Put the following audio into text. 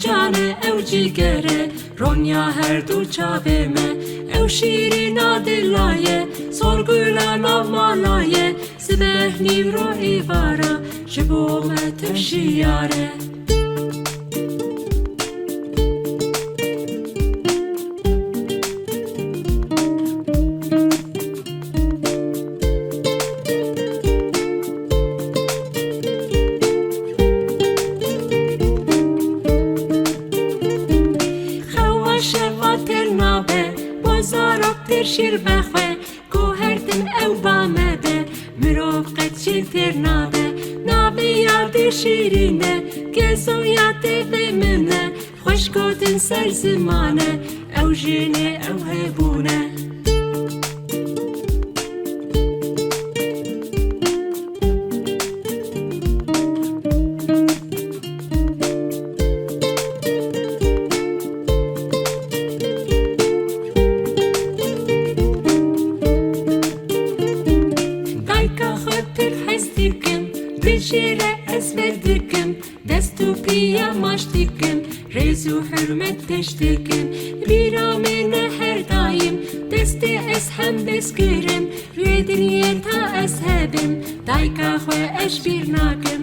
جانه او جیگره رونیا هر دو چاوه me او شیرینا دلایه سرگولا نامالایه سبه نیورو ایوارا جبو متشیاره شیر بخواه گوهردن او بامه به مروف قد شیر تر نابه نابه یاد شیرینه گزو یاد بمنه خوش گودن سر زمانه او جینه او هبونه Şire esverdikim, destu piya maştikim, rezu hürmet teştikim, bir amene her daim, desti es hem beskirim, rüyedin yeta eshebim, dayka xwe eş bir nakim.